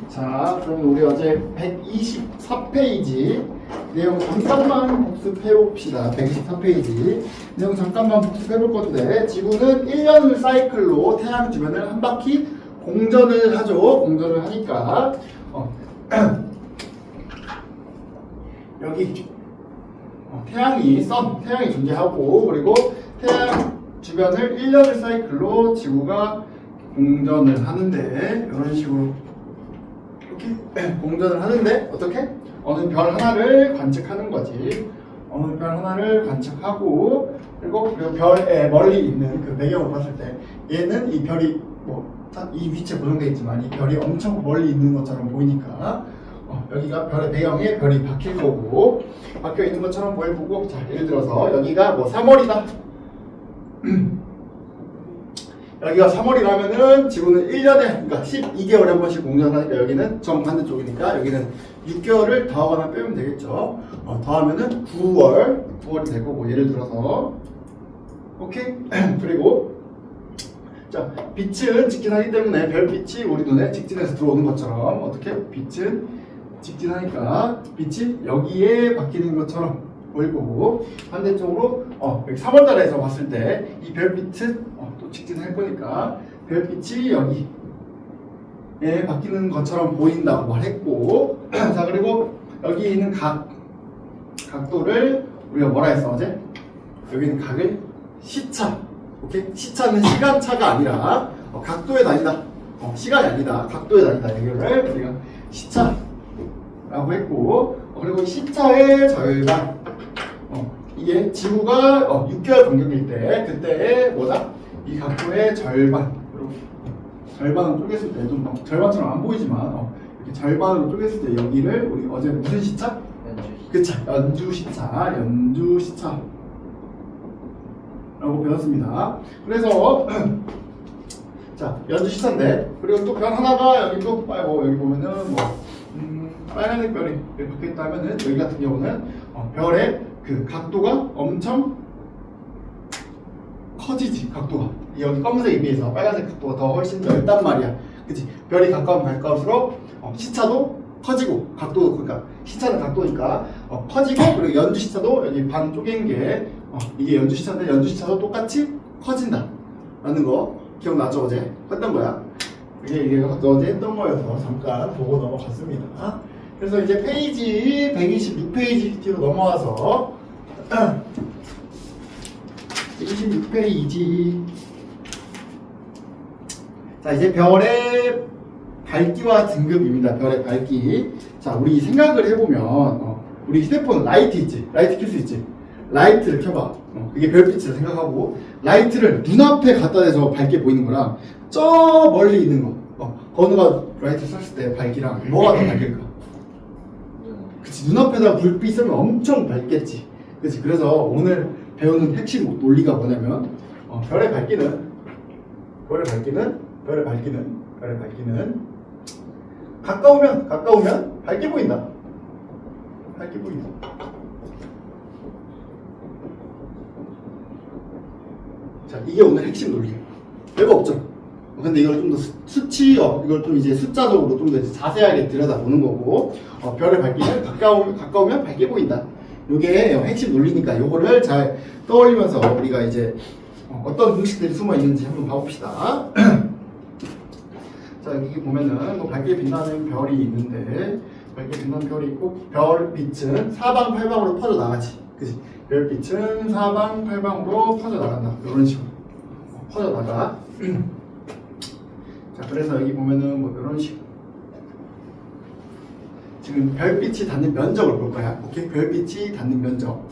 자, 그럼 우리 어제 124페이지 내용 잠깐만 복습해 봅시다. 124페이지 내용 잠깐만 복습해 볼 건데, 지구는 1년을 사이클로 태양 주변을 한 바퀴 공전을 하죠. 공전을 하니까 여기 태양이 존재하고, 그리고 태양 주변을 1년을 사이클로 지구가 공전을 하는데, 이런 식으로 이렇게 공전을 하는데, 어떻게? 어느 별 하나를 관측하는 거지. 어느 별 하나를 관측하고, 그리고 별에 멀리 있는 그 배경을 봤을 때 얘는 이 별이 이 위치에 고정되어 있지만 이 별이 엄청 멀리 있는 것처럼 보이니까 여기가 별의 배경에 별이 박힐 거고, 박혀 있는 것처럼 보이고, 자, 예를 들어서 여기가 3월이다. 여기가 3월이라면은 지구는 1년에, 그러니까 12개월에 한 번씩 공전하니까 여기는 정반대쪽이니까 여기는 6개월을 더하거나 빼면 되겠죠. 더하면은 9월이 될 거고, 예를 들어서. 오케이? 그리고 자, 빛은 직진하기 때문에 별빛이 우리 눈에 직진해서 들어오는 것처럼, 어떻게? 빛은 직진하니까 빛이 여기에 박히는 것처럼 보일 거고, 반대쪽으로 여기 3월달에서 봤을 때 이 별빛은 또 직진할 거니까 별빛이 여기에 박히는 것처럼 보인다고 말했고, 자, 그리고 여기 있는 각도를 우리가 뭐라 했어 어제? 여기 있는 각을 시차. 오케이? 시차는 시간차가 아니라 각도의 단위다. 시간이 아니다. 각도의 단위다. 이거를 우리가 시차라고 했고, 그리고 시차의 절반. 이게 지구가 6개월 간격일 때, 그때의 뭐다? 이 각도의 절반. 절반으로 쪼갰을 때, 좀 절반처럼 안 보이지만 이렇게 절반으로 쪼갰을 때 여기를 우리 어제 무슨 시차? 그쵸, 연주시차. 연주시차 라고 배웠습니다. 그래서 자, 연주시차인데, 그리고 또 별 하나가 여기 또 여기 보면은 빨간색 별이 박혀있다 하면은, 여기 같은 경우는 별의 그 각도가 엄청 커지지. 각도가 여기 검은색에 비해서 빨간색 각도가 더 훨씬 넓단 말이야. 그치? 별이 가까우면 가까울수록 시차도 커지고, 각도도, 그러니까 시차는 각도니까 커지고, 그리고 연주 시차도 여기 반 쪼갠 게 이게 연주 시차인데, 연주 시차도 똑같이 커진다 라는 거 기억나죠? 어제 했던 거야. 이게 어제 했던 거여서 잠깐 보고 넘어갔습니다. 그래서 이제 페이지 126페이지 뒤로 넘어와서 126페이지. 자, 이제 별의 밝기와 등급입니다. 별의 밝기. 자, 우리 생각을 해보면 우리 휴대폰 라이트 있지? 라이트 켤 수 있지? 라이트를 켜봐. 이게 별빛을 생각하고, 라이트를 눈앞에 갖다 대서 밝게 보이는 거랑 저 멀리 있는 거, 건우가 라이트 쐈을 때 밝기랑 뭐가 더 밝을까? 그치, 눈앞에다 불빛 쏘면 엄청 밝겠지. 그치, 그래서 오늘 배우는 핵심 논리가 뭐냐면 별의 밝기는 가까우면 밝게 보인다. 밝게 보인다. 자, 이게 오늘 핵심 논리예요. 별거 없죠. 근데 이걸 좀 더 이걸 좀 이제 숫자적으로 좀 더 자세하게 들여다보는 거고, 별의 밝기는 가까우면 밝게 보인다. 이게 핵심 논리니까 요거를 잘 떠올리면서 우리가 이제 어떤 공식들이 숨어 있는지 한번 봐봅시다. 자, 여기 보면은 밝게 빛나는 별이 있는데, 밝게 빛나는 별이 있고, 별빛은 사방팔방으로 퍼져 나가지. 그치? 별빛은 사방팔방으로 퍼져 나간다. 이런 식으로 퍼져 나가. 자, 그래서 여기 보면은 이런 식으로 지금 별빛이 닿는 면적을 볼 거야. 오케이? 별빛이 닿는 면적.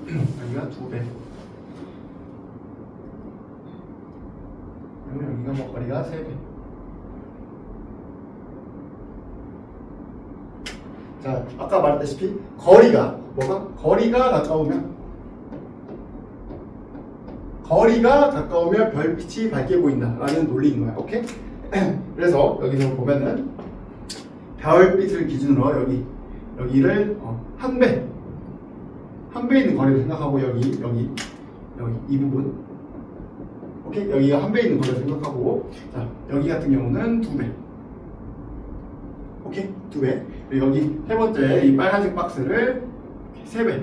여기가 2배. 여기가 거리가 3배. 자, 아까 말했다시피 거리가 가까우면 별빛이 밝게 보인다라는 논리인 거야. 오케이? 그래서 여기서 보면은 별빛을 기준으로 여기를 한 배 있는 거리를 생각하고, 여기 이 부분, 오케이? 여기가 한 배 있는 거리를 생각하고, 자, 여기 같은 경우는 2배. 오케이? 2배. 그리고 여기 세 번째 이 빨간색 박스를 3배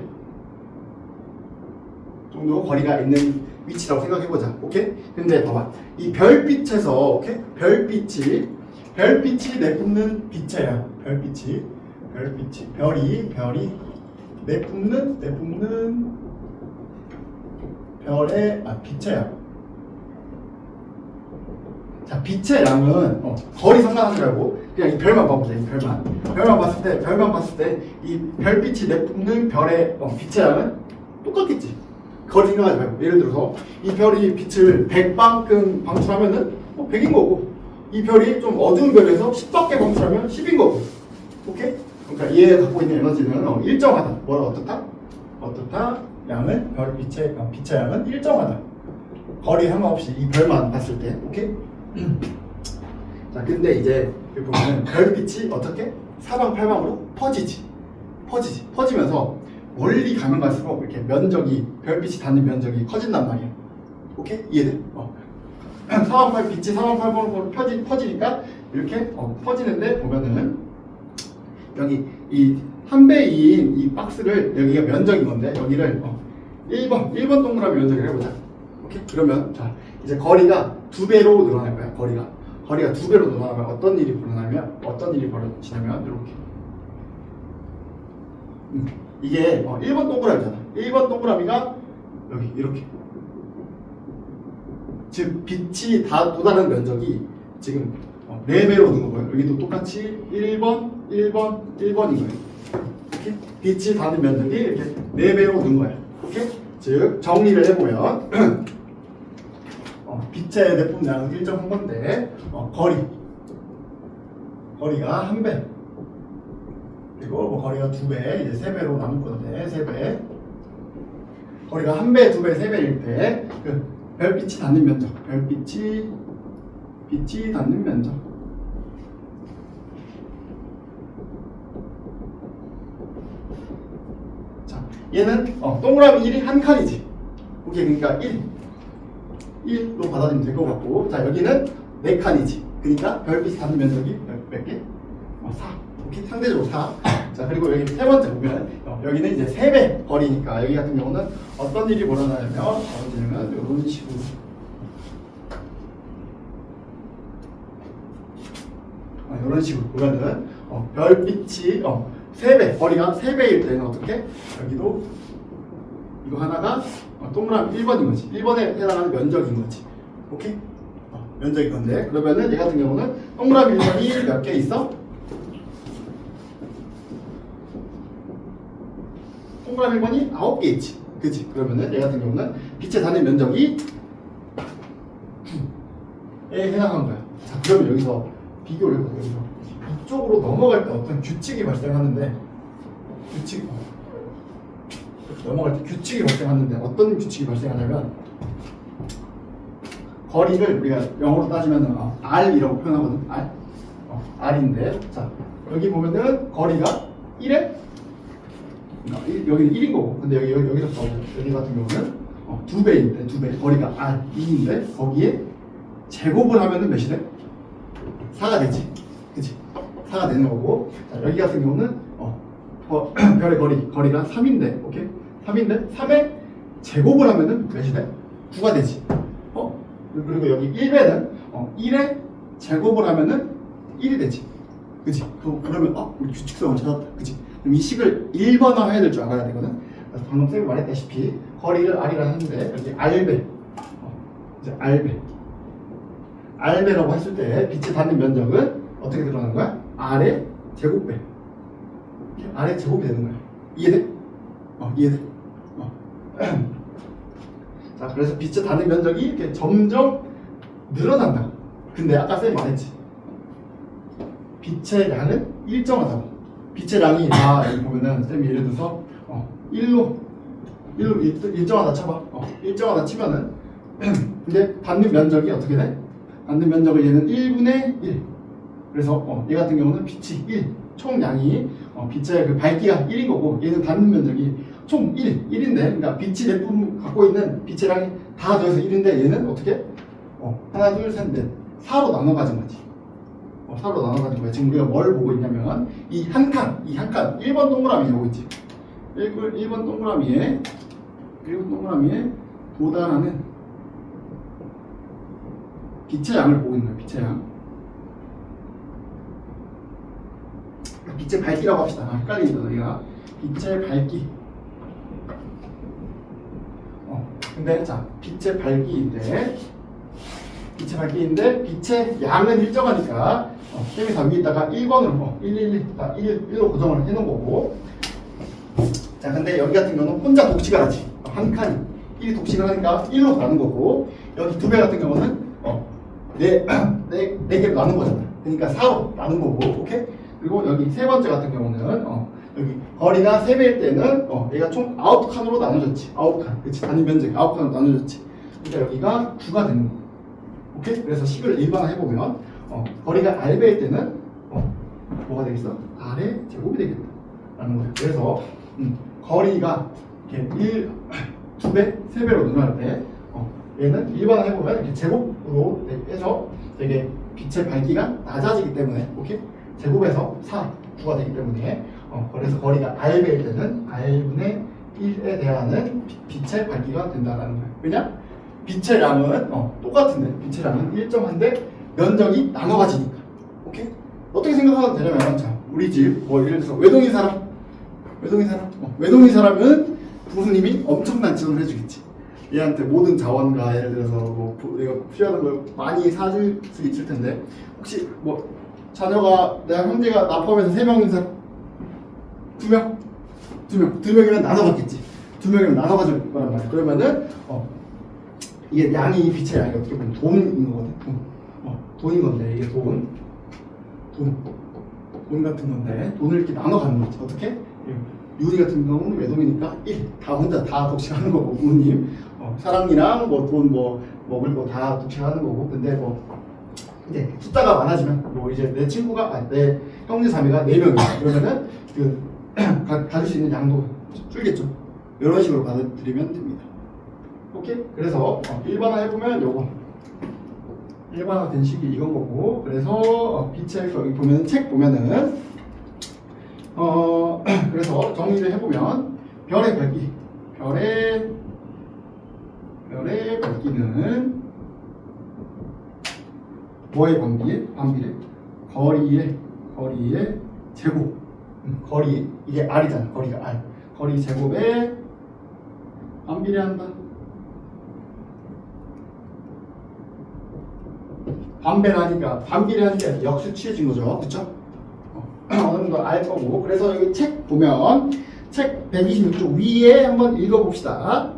정도 거리가 있는 위치라고 생각해보자. 오케이? 근데 봐봐. 이 별빛에서, 오케이? 별빛이 내뿜는 빛의 양. 별이 내뿜는 별의, 빛의 양. 자, 빛의 양은, 거리 상관하지 말고, 그냥 이 별만 봐보자, 이 별만 봤을 때, 이 별빛이 내뿜는 별의, 빛의 양은 똑같겠지. 거리 생각하지 말고. 예를 들어서, 이 별이 빛을 100만큼 방출하면은, 100인 거고, 이 별이 좀 어두운 별에서 10밖에 방출하면 10인 거고. 오케이? 그러니까 얘가 갖고 있는 에너지는 일정하다. 뭐라 어떻다? 양은, 빛의 양은 일정하다. 거리 상관없이 이 별만 봤을 때. 오케이? 자, 근데 이제 여기 보면 별빛이 어떻게? 사방팔방으로 퍼지면서 멀리 가면 갈수록 이렇게 면적이, 별빛이 닿는 면적이 커진단 말이야. 오케이? 이해돼? 빛이 사방팔방으로 퍼지니까 이렇게 퍼지는데 보면은 여기 이 한 배인 이 박스를, 여기가 면적인 건데 여기를 1번 동그라미 면적을 해보자. 오케이? 그러면 자, 이제 거리가 2배로 늘어날 거야. 거리가 2배로 늘어나면 어떤 일이 벌어지냐면 이렇게 이게 1번 동그라미잖아. 1번 동그라미가 여기 이렇게, 즉 빛이 다 도달하는 면적이 지금 4배로 는 거고요. 여기도 똑같이 1번인 거예요. 오케이? 빛이 닿는 면적이 이렇게 4배로 는 거야. 오케이? 즉 정리를 해보면 빛의 내뿜는 양은 일정한 건데 거리가 1배, 그리고 거리가 2배, 이제 3배로 남을 건데 3배, 거리가 1배, 2배, 3배일 때 별빛이 닿는 면적, 빛이 닿는 면적. 자, 얘는 동그라미 1이 한 칸이지. 오케이, 그러니까 1로 받아들이면 될 것 같고, 자, 여기는 4칸이지. 그러니까 별빛이 닿는 면적이 몇 개? 4. 오케이, 상대적으로 4. 자, 그리고 여기 세 번째 보면 여기는 이제 3배 거리니까 여기 같은 경우는 어떤 일이 벌어지냐면 이런 식으로 이런 식으로 보면은 별빛이 3배, 거리가 3배일 때는 어떻게? 여기도 이거 하나가 동그라미 1번인 거지. 1번에 해당하는 면적인 거지. 오케이? 면적인 건데, 그러면은 얘 같은 경우는 동그라미 1번이 몇 개 있어? 동그라미 1번이 9개 있지. 그치? 그러면은 얘 같은 경우는 빛에 닿는 면적이 9에 해당한 거야. 자, 그러면 여기서 비교를 해보자. 여기서 이쪽으로 넘어갈 때 어떤 규칙이 발생하는데, 넘어갈 때 규칙이 발생하는데 어떤 규칙이 발생하냐면, 거리를 우리가 영어로 따지면 R이라고 표현하거든. R인데, 자, 여기 보면은 거리가 1에 여기는 1인 거고, 근데 여기서 여기 같은 경우는 2배인데, 2배, 거리가 R2인데 거기에 제곱을 하면은 몇이 돼? 4가 되지. 그치? 4가 되는 거고, 자, 여기 같은 경우는 별의 거리가 3인데, 오케이? 3인데 3에 제곱을 하면은 몇이 돼? 9가 되지. 그리고 여기 1배는 1에 제곱을 하면은 1이 되지. 그치? 그러면 우리 규칙성을 찾았다. 그치? 그럼 이 식을 1번화 해야 될 줄 알아야 되거든. 그래서 방금 쌤이 말했다시피 거리를 R이라 했는데 여기 R배, 이제 R배라고 했을 때 빛이 닿는 면적은 어떻게 들어가는 거야? R의 제곱배. R의 제곱이 되는 거야. 이해돼? 이해돼? 자, 그래서 빛이 닿는 면적이 이렇게 점점 늘어난다. 근데 아까 쌤이 말했지. 빛의 양은 일정하다고. 빛의 양이 여기 보면은 쌤이 예를 들어서 1로 일정하다 쳐봐. 일정하다 치면은 근데 닿는 면적이 어떻게 돼? 닿는 면적을 얘는 1분의 1. 그래서 얘 같은 경우는 빛이 1. 총 양이 빛의 그 밝기가 1인 거고, 얘는 닿는 면적이 총 1인데, 그러니까 빛이 갖고 있는 빛의 양이 다 더해서 1인데 얘는 어떻게? 하나, 둘, 셋, 넷, 4로 나눠 가진 거지. 4로 나눠가는 거야. 지금 우리가 뭘 보고 있냐면 이 한 칸 1번 동그라미 보고 있지. 1번 동그라미에 도달하는 빛의 양을 보고 있는 거야. 빛의 양. 빛의 밝기라고 합시다. 헷갈리죠, 우리가. 빛의 밝기. 근데 자, 빛의 밝기인데 빛의 양은 일정하니까 쌤이 다 위에다가 1번으로 1로 고정을 해놓은 거고. 자, 근데 여기 같은 경우는 혼자 독식을 하지. 한 칸이 1이 독식을 하니까 1로 나눈 거고, 여기 두 배 같은 경우는 네 개로 나눈 거잖아. 그러니까 4로 나눈 거고. 오케이? 그리고 여기 세 번째 같은 경우는 여기 거리가 3배일 때는 얘가 총 9칸으로 나눠졌지. 9칸. 그치? 단위 면적이 9칸으로 나눠졌지. 그러니까 여기가 9가 되는 거야. 오케이? 그래서 10을 일반화해보면 거리가 R배일 때는 뭐가 되겠어? R의 제곱이 되겠다 라는 거예요. 그래서 거리가 이렇게 2배, 3배로 늘어날 때 얘는 일반화해보면 이렇게 제곱으로 해서 되게 빛의 밝기가 낮아지기 때문에, 오케이? 제곱에서 4, 9가 되기 때문에 그래서 거리가 R배일 때는 R분의 1에 대하는 빛의 밝기가 된다는 거예요. 왜냐? 빛의 양은 똑같은데 빛의 양은 일정한데 면적이 나눠가지니까. 오케이? 어떻게 생각하면 되냐면, 자, 우리 집 예를 들어서 외동인 사람은 부모님이 엄청난 지원을 해주겠지. 얘한테 모든 자원과 예를 들어서 내가 필요한 걸 많이 사줄 수 있을 텐데, 혹시 자녀가 내가 형제가 나 포함해서 3명인 사람, 2명이면 나눠받겠지. 2명이면 나눠가줄 거란 말이야. 그러면은 이게 양이 빛의 양이 어떻게 보면 돈인 거거든. 돈인 건데 이게 돈 같은 건데 돈을 이렇게 나눠가는 거지. 어떻게? 유리 같은 경우는 외동이니까 1 다 혼자 다 독식하는 거고, 부모님 사랑이랑 돈 먹을 거 다 독식하는 거고. 근데 이제 숫자가 많아지면 이제 내 친구가 내 형제 자매가 4명이야. 그러면은 가질 수 있는 양도 줄겠죠. 이런 식으로 받아들이면 됩니다. 오케이? 그래서 일반화해보면 요거 일반화된 식이 이건 거고. 그래서 빛의 여기 보면은 책 보면은 그래서 정리를 해보면 별의 밝기는 뭐의 반비례? 거리의 제곱. 거리 이게 R이잖아. 거리가 R. 거리 제곱에 반비례한다. 반배라니까 반비례하니까 역수 취해진 거죠. 그쵸? 어느 정도 알 거고. 그래서 여기 책 보면 책 126쪽 위에 한번 읽어봅시다.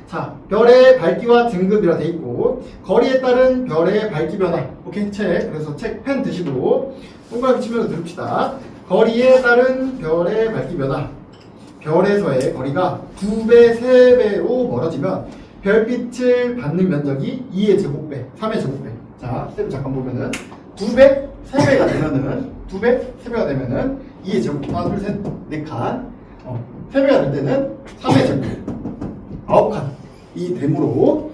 자, 별의 밝기와 등급이라 돼 있고, 거리에 따른 별의 밝기 변화. 오케이? 그래서 책 펜 드시고 동그라미 치면서 들읍시다. 거리에 따른 별의 밝기 변화. 별에서의 거리가 2배, 3배로 멀어지면 별빛을 받는 면적이 2의 제곱배, 3의 제곱배. 자, 쌤 잠깐 보면은 2배, 3배가 되면은 2의 제곱. 하나, 둘, 셋, 4칸. 3배가 될 때는 3의 제곱. 9칸. 이 됨으로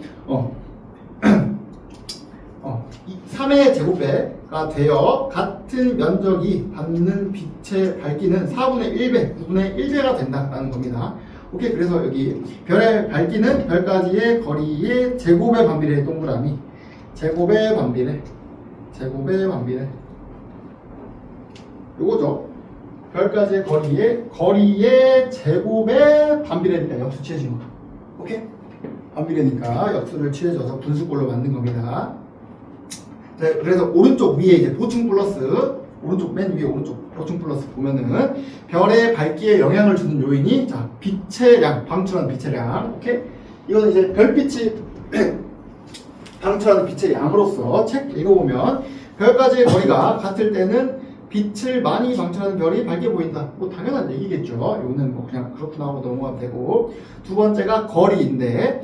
3의 제곱배가 되어 같은 면적이 받는 빛의 밝기는 4분의 1배, 9분의 1배가 된다라는 겁니다. 오케이? 그래서 여기 별의 밝기는 별까지의 거리의 제곱의 반비례. 동그라미 제곱의 반비례 요거죠. 별까지의 거리의 제곱의 반비례니까 역수 취해진 거. 오케이? 반비례니까 역수를 취해줘서 분수꼴로 만든 겁니다. 네, 그래서 오른쪽 위에 이제 보충 플러스, 맨 위에 오른쪽 보충 플러스 보면은 별의 밝기에 영향을 주는 요인이, 자, 빛의 양, 방출하는 빛의 양. 오케이? 이거는 이제 별빛이 방출하는 빛의 양으로서 책 읽어보면 별까지의 거리가 같을 때는 빛을 많이 방출하는 별이 밝게 보인다. 당연한 얘기겠죠. 이거는 그냥 그렇구나 하고 넘어가면 되고. 두 번째가 거리인데,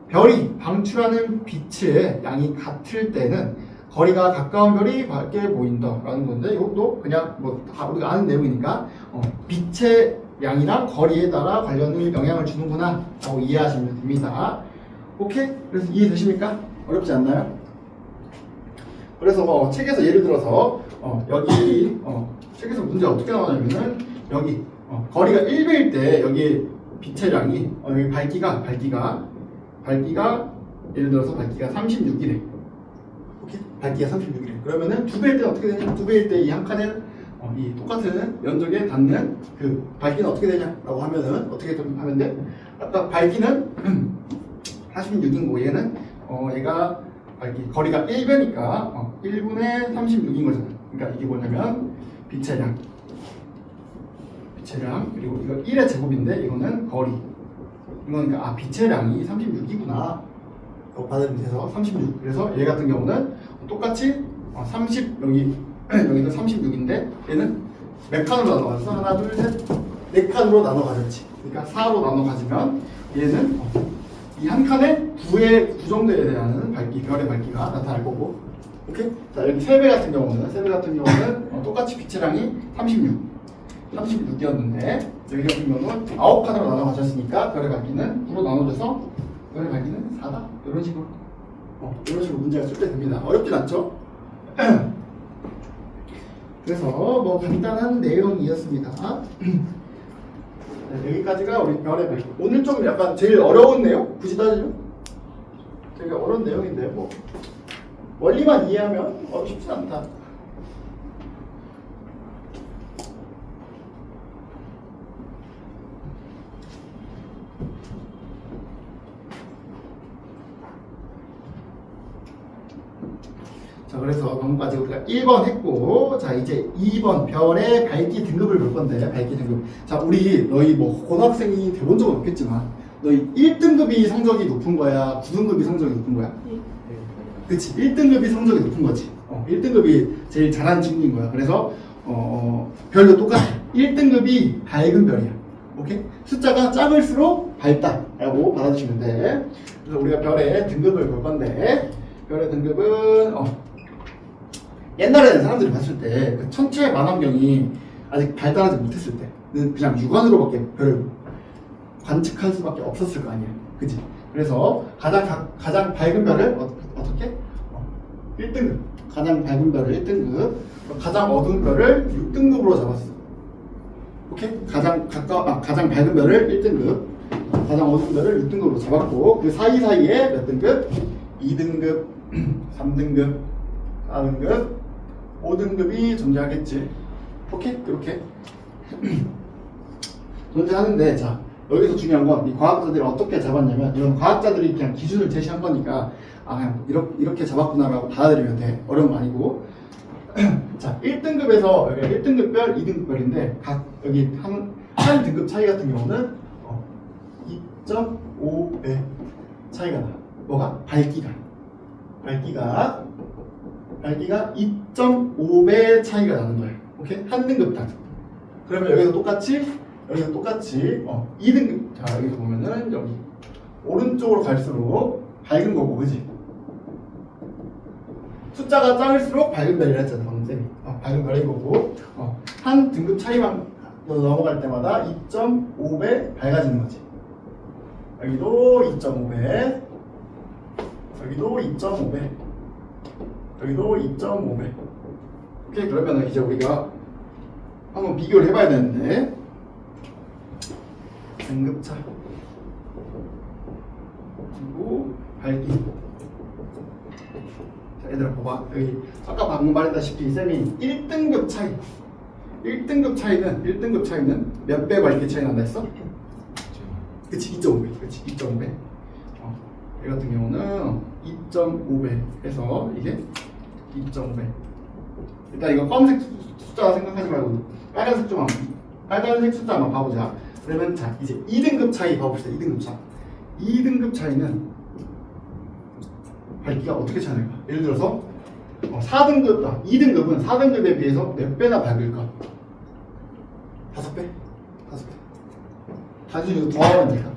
별이 방출하는 빛의 양이 같을 때는 거리가 가까운 별이 밝게 보인다라는 건데, 이것도 그냥 다 우리가 아는 내용이니까 빛의 양이랑 거리에 따라 관련을 영향을 주는구나 라고 이해하시면 됩니다. 오케이? 그래서 이해되십니까? 어렵지 않나요? 그래서 책에서 예를 들어서 여기 책에서 문제 어떻게 나오냐면은 여기 거리가 1배일 때 여기 빛의 양이 여기 밝기가 예를 들어서 밝기가 36이래. 오케이? 밝기가 36이래. 그러면은 2배일 때 어떻게 되냐? 2배일 때 이 한 칸에 이 똑같은 면적에 닿는 그 밝기는 어떻게 되냐라고 하면은 어떻게 좀 하면 돼? 아까 밝기는 46인 거 얘는 얘가 밝기 거리가 1배니까 1분의 36인 거잖아. 그러니까 이게 뭐냐면 빛의 양 그리고 이거 1의 제곱인데 이거는 거리. 이건 그러니까 빛의 양이 36이구나. 받으면 돼서 36. 그래서 얘 같은 경우는 똑같이 30 여기도 36인데 얘는 몇 칸으로 나눠 가졌어? 하나, 둘, 셋, 네 칸으로 나눠 가졌지. 그러니까 4로 나눠 가지면 얘는 이 한 칸에 9 정도에 대한 별의 밝기가 나타날 거고. 오케이? 자, 여기 3배 같은 경우는 똑같이 빛의 양이 36이었는데 여기 같은 경우는 9칸으로 나눠 가졌으니까 별의 밝기는 9로 나눠져서 별의 밝기는 4다. 이런 식으로 문제가 출제 됩니다. 어렵진 않죠? 그래서 뭐 간단한 내용이었습니다. 네, 여기까지가 우리 별의 밝기. 오늘 좀 약간 제일 어려운 내용? 굳이 따지면 되게 어려운 내용인데 뭐 원리만 이해하면 쉽진 않다. 자, 그래서 방금까지 우리가 1번 했고, 자, 이제 2번 별의 밝기 등급을 볼 건데, 밝기 등급. 자, 너희 뭐 고등학생이 돼본 적은 없겠지만, 너희 1등급이 성적이 높은 거야? 9등급이 성적이 높은 거야? 그치, 1등급이 성적이 높은 거지. 1등급이 제일 잘하는 친구인 거야. 그래서 별도 똑같아. 1등급이 밝은 별이야. 오케이? 숫자가 작을수록 밝다라고 받아주시면 돼. 그래서 우리가 별의 등급을 볼 건데, 별의 등급은 옛날에는 사람들이 봤을 때 그 천체 만원경이 아직 발달하지 못했을 때는 그냥 육안으로밖에 별을 관측할 수밖에 없었을 거 아니야. 그치? 그래서 가장 밝은 별을 어떻게? 1등급. 가장 밝은 별을 1등급. 가장 어두운 별을 6등급으로 잡았어. 오케이? 가장 밝은 별을 1등급. 가장 어두운 별을 6등급으로 잡았고, 그 사이사이에 몇 등급? 2등급, 3등급, 4등급, 5등급이 존재하겠지. 오케이? 이렇게 존재하는데, 자, 여기서 중요한 건 이 과학자들이 어떻게 잡았냐면, 이건 과학자들이 그냥 기준을 제시한 거니까 그냥 이렇게 잡았구나라고 받아들이면 돼. 어려운 거 아니고. 자, 1등급에서 여기 1등급 별, 2등급 별인데 여기 한 등급 차이 같은 경우는 2.5배 차이가 나. 뭐가? 밝기가 2.5배 차이가 나는 거예요. 오케이? 한 등급당. 그러면 여기서 똑같이 2등급. 자, 여기서 보면은 여기 오른쪽으로 갈수록 밝은 거고, 그지? 숫자가 작을수록 밝은 별이라 했잖아, 방금 쌤이. 밝은 별인 거고, 한 등급 차이만 넘어갈 때마다 2.5배 밝아지는 거지. 여기도 2.5배, 여기도 2.5배, 여기도 2.5배. 오케이, 그러면 이제 우리가 한번 비교를 해봐야 되는데, 등급차 그리고 밝기. 자, 얘들아 봐봐. 여기 아까 방금 말했다시피 쌤이 1등급 차이는 몇 배 밝기 차이 난다 했어? 그치, 2.5배. 그치, 2.5배. 이 같은 경우는 2.5배 해서 이게 2.5배. 일단 이거 검은색 숫자 생각하지 말고 빨간색 숫자 한번 봐보자. 그러면 자, 이제 2등급 차이 봐봅시다. 2등급 차이는 밝기가 어떻게 차이날까? 예를 들어서 2등급은 4등급에 비해서 몇 배나 밝을까? 5배? 단순히 이거 더하면 될까?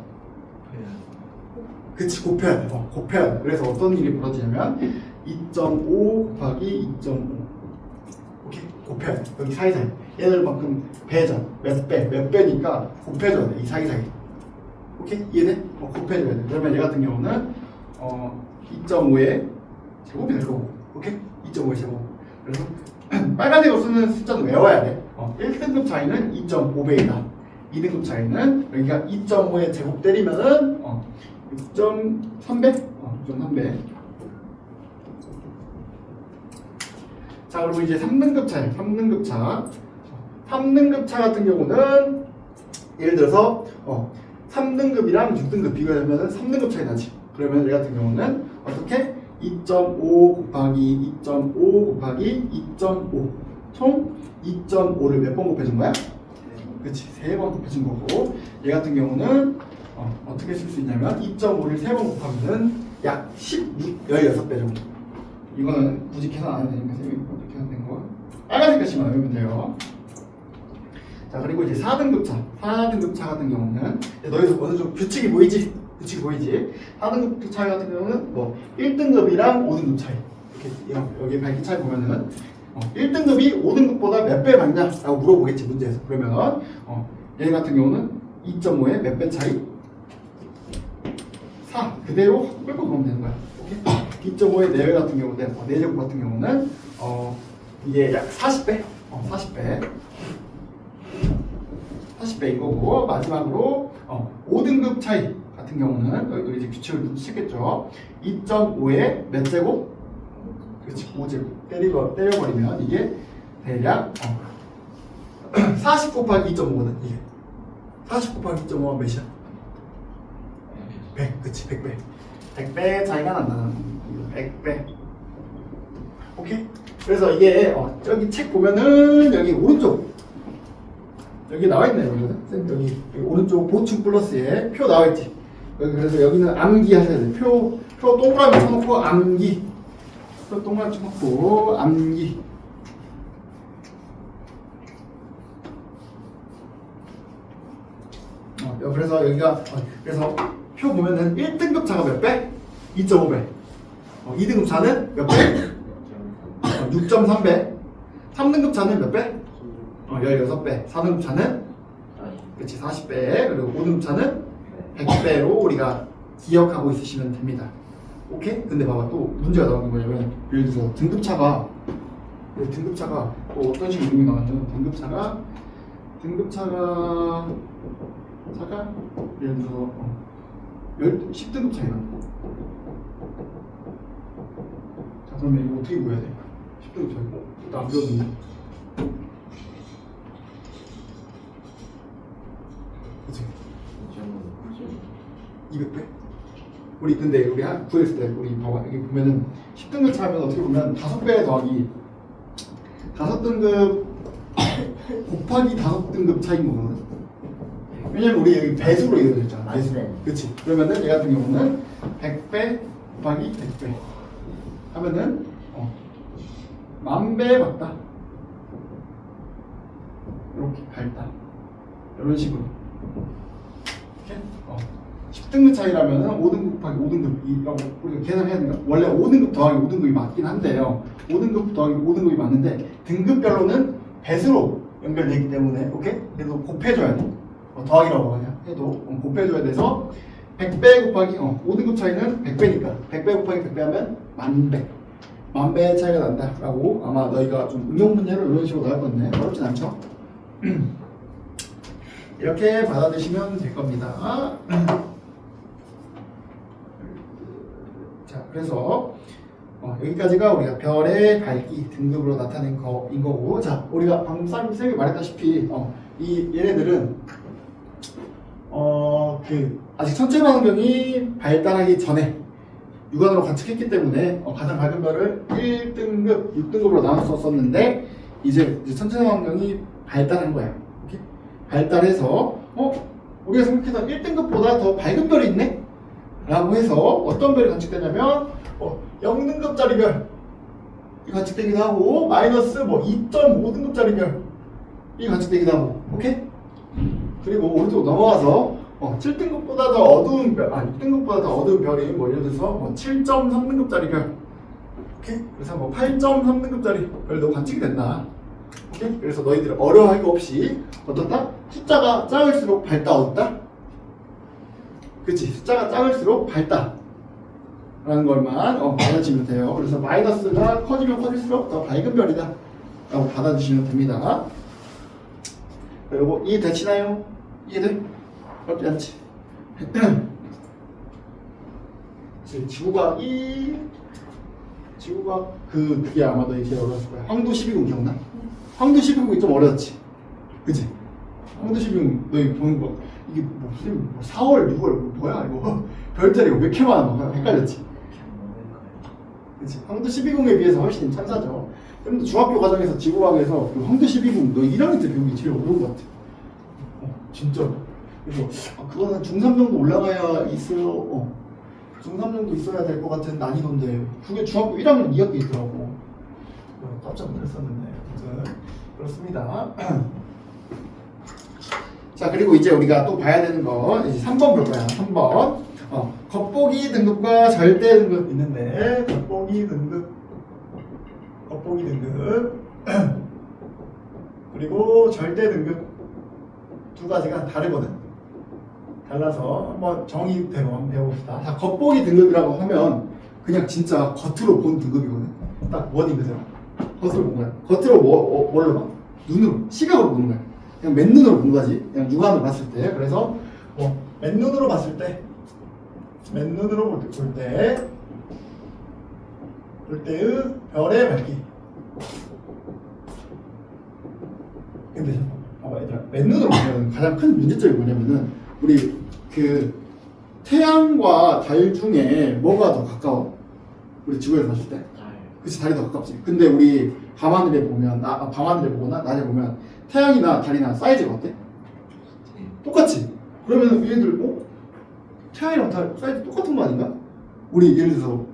그치, 곱해야 돼. 곱해야 돼. 그래서 어떤 일이 벌어지냐면 2.5 곱하기 2.5. 오케이? 곱해야 돼. 여기 사이사이. 얘들만큼 배잖아. 몇 배니까 곱해줘야 돼. 이 사이사이. 오케이? 이해돼? 곱해줘야 돼. 그러면 얘 같은 경우는 2.5의 제곱이 될 거고. 오케이? 2.5의 제곱. 그래서 빨간색으로 쓰는 숫자도 외워야 돼. 1등급 차이는 2.5배이다. 2등급 차이는 여기가 2.5의 제곱 때리면은 6.3배? 6.3배. 자, 그리고 이제 3등급 차이, 3등급 차. 3등급 차 같은 경우는 예를 들어서 3등급이랑 6등급 비교하면 3등급 차이 나지. 그러면 얘 같은 경우는 어떻게? 2.5 곱하기 2.5 곱하기 2.5 총 2.5를 몇 번 곱해준 거야? 그렇지, 3번 곱해준 거고, 얘 같은 경우는 어떻게 쓸 수 있냐면 2.5를 3번 곱하면 약 16배 정도. 이거는 굳이 계산 안 해도 되니까 이렇게 계산된 거 빨간색 글씨만 외우면 돼요. 자, 그리고 이제 4등급 차. 4등급 차 같은 경우는 너희도 어느 정도 규칙이 보이지? 규칙이 보이지? 4등급 차이 같은 경우는 뭐 1등급이랑 5등급 차이. 이렇게 여기 밝기 차이 보면은 1등급이 5등급보다 몇 배 많냐라고 물어보겠지, 문제에서. 그러면 얘 같은 경우는 2.5의 몇 배 차이? 4. 그대로 끌고 그러면 되는 거야. 2.5의 4배 같은 경우는 4제곱 같은 경우는 이게 약 40배? 40배 이거고, 마지막으로 5등급 차이 같은 경우는 여기 이제 규칙을 쓰겠죠. 2.5의 몇 제곱? 그렇지, 5제곱 때려버리면 이게 대략 40 곱하기 2.5거든. 이게 40 곱하기 2.5가 몇이야? 100. 그치, 100배. 100배 차이가 난다. 100배. 오케이? 그래서 이게 저기 책 보면은 여기 오른쪽 여기 나와있네. 여기 오른쪽 보충 플러스에 표 나와있지. 그래서 여기는 암기 하셔야 돼. 표 동그라미 쳐놓고 암기. 표 동그라미 쳐놓고 암기. 그래서 여기가 그래서 표 보면은 1등급 차가 몇 배? 2.5배. 2등급 차는 몇 배? 6.3배. 3등급 차는 몇 배? 16배. 4등급 차는? 그렇지, 40배. 그리고 5등급 차는 100배로 우리가 기억하고 있으시면 됩니다. 오케이? 근데 봐봐, 또 문제가 나오는 게 뭐냐면, 예를 들어서 등급차가 또 어떤 식으로 이름이 나왔냐면, 등급차가 예를 들어서 10등급 차이나. 자, 그러면 이거 어떻게 구해야 돼? 10등급 차이. 나 안 배웠는데. 그치? 200배? 근데 우리 구했을 때 우리 봐봐, 여기 보면은 10등급 차면 어떻게 보면 5배 더하기 5등급 곱하기 5등급 차이인 거거든. 왜냐면 우리 여기 배수로 이루어졌잖아. 배수. 그치? 그러면은 얘 같은 경우는 100배 곱하기 100배 하면은 10,000배 맞다. 이렇게 밝다. 이런 식으로. 이렇게 10등급 차이라면은 5등급 곱하기 5등급 우리가 계산해야 되니까 원래 5등급 더하기 5등급이 맞긴 한데요. 5등급 더하기 5등급이 맞는데 등급별로는 배수로 연결되기 때문에 오케이? 그래서 곱해줘야 돼. 더하기라고 하냐 해도 곱해줘야 돼서 100배 곱하기 5등급 차이는 100배니까 100배 곱하기 100배 하면 10,000배. 10,000배 차이가 난다라고 아마 너희가 좀 응용 문제로 이런 식으로 나올 건데 어렵진 않죠? 이렇게 받아들이시면 될 겁니다. 자, 그래서 여기까지가 우리가 별의 밝기 등급으로 나타낸 거인 거고, 자, 우리가 방금 쌤이 말했다시피 얘네들은 아직 천체만 환경이 발달하기 전에 육안으로 관측했기 때문에 가장 밝은 별을 1등급, 6등급으로 나눴었는데 이제 천체만 환경이 발달한 거야. 오케이? 발달해서 우리가 생각했던 1등급보다 더 밝은 별이 있네? 라고 해서 어떤 별이 관측되냐면 0등급짜리 별이 관측되기도 하고 마이너스 2.5등급짜리 별이 관측되기도 하고. 오케이? 그리고 오른쪽으로 넘어가서 7등급보다 더 어두운 별, 6등급보다 더 어두운 별이 예를 들어서 7.3등급짜리 별. 오케이? 그래서 8.3등급짜리 별도 관측이 된다. 오케이? 그래서 너희들 어려워할 거 없이 어떻다? 숫자가 작을수록 밝다, 어둡다? 그치? 숫자가 작을수록 밝다 라는 걸만 받아주시면 돼요. 그래서 마이너스가 커지면 커질수록 더 밝은 별이다 라고 받아주시면 됩니다. 그리고 이해되시나요? 이해돼? 어렵지 않지? 지구과학 그게 아마도 이제 어려웠을 거야. 황도 12군 기억나? 황도 12군이 좀 어려웠지? 그치? 황도 12군 너 이거 보는 거 이게 무슨 4월 6월 뭐야 이거 별자리가 왜 이렇게 많아? 헷갈렸지? 그치? 황도 12궁에 비해서 훨씬 천사죠. 그런데 중학교 과정에서 지구과학에서 그 황도 12궁 너 1학년 때 배우기 제일 어려운 것 같아. 진짜. 그래서 그거는 중3 정도 올라가야 있어요. 중3 정도 있어야 될 것 같은 난이도인데 그게 중학교 1학년 2학기 있더라고. 깜짝 놀랐었는데 아무튼 그렇습니다. 자, 그리고 이제 우리가 또 봐야 되는 거 이제 3번 볼 거야. 3번 겉보기 등급과 절대 등급 있는데 겉보기 등급 그리고 절대 등급 두 가지가 다르거든. 달라서 한번 정의대로 한번 배워봅시다. 자, 겉보기 등급이라고 하면 그냥 진짜 겉으로 본 등급이거든. 딱 워딩 그대로 겉으로 본 거야. 겉으로 뭘로 봐? 눈으로, 시각으로 보는 거야. 그냥 맨눈으로 본 거지. 그냥 육안으로 봤을 때. 그래서 맨눈으로 봤을 때 맨눈으로 볼 때의 별의 밝기. 근데 봐봐 얘들아, 맨눈으로 보면 가장 큰 문제점이 뭐냐면은 우리 그 태양과 달 중에 뭐가 더 가까워? 우리 지구에서 봤을 때? 그치, 달이 더 가깝지. 근데 우리 밤하늘에 보면 밤하늘에 보거나 낮에 보면 태양이나 달이나 사이즈가 어때? 똑같지? 그러면 얘들 태양이랑 달 사이즈 똑같은 거 아닌가? 우리 예를 들어서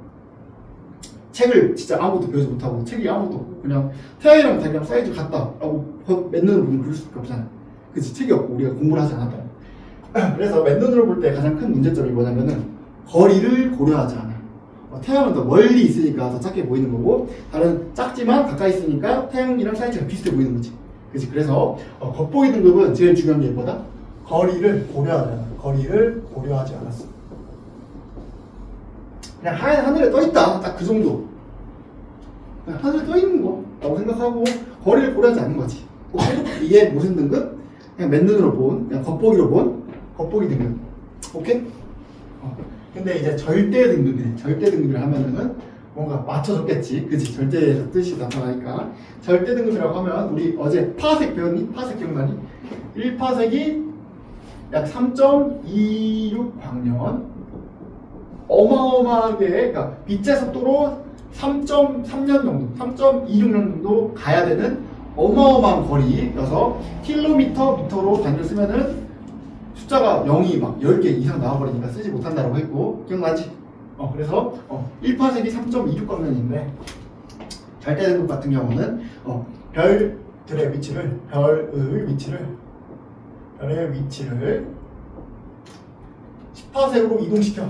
책을 진짜 아무것도 배우지 못하고 책이 아무것도 없고 그냥 태양이랑 달이랑 사이즈 같다라고 맨눈으로 보면 그럴 수밖에 없잖아. 그치? 책이 없고 우리가 공부를 하지 않았다. 그래서 맨눈으로 볼 때 가장 큰 문제점이 뭐냐면은 거리를 고려하지 않아. 태양은 더 멀리 있으니까 더 작게 보이는 거고 달은 작지만 가까이 있으니까 태양이랑 사이즈가 비슷해 보이는 거지. 그치? 그래서 겉보기 등급은 제일 중요한 게 뭐다? 거리를 고려하지 않아. 거리를 고려하지 않았어. 그냥 하얀 하늘에 떠 있다. 딱 그 정도. 그냥 하늘에 떠 있는 거라고 생각하고 거리를 고려하지 않는 거지. 이게 무슨 등급? 그냥 맨눈으로 본, 그냥 겉보기로 본 겉보기 등급. 오케이? 근데 이제 절대 등급이네. 절대 등급을 하면은 뭔가 맞춰줬겠지. 그치? 절대에서 뜻이 나타나니까. 절대 등급이라고 하면 우리 어제 파색 배웠니? 파색 기억나니? 1파색이 약 3.26 광년. 어마어마하게, 그러니까 빛의 속도로 3.3년 정도, 3.26년 정도 가야 되는 어마어마한 거리여서 킬로미터, 미터로 단위를 쓰면은 숫자가 0이 막 10개 이상 나와버리니까 쓰지 못한다고 했고, 기억나지? 그래서 1파색이 3.26 광년인데 절대 등급 같은 경우는 별의 위치를 10파색으로 이동시켜.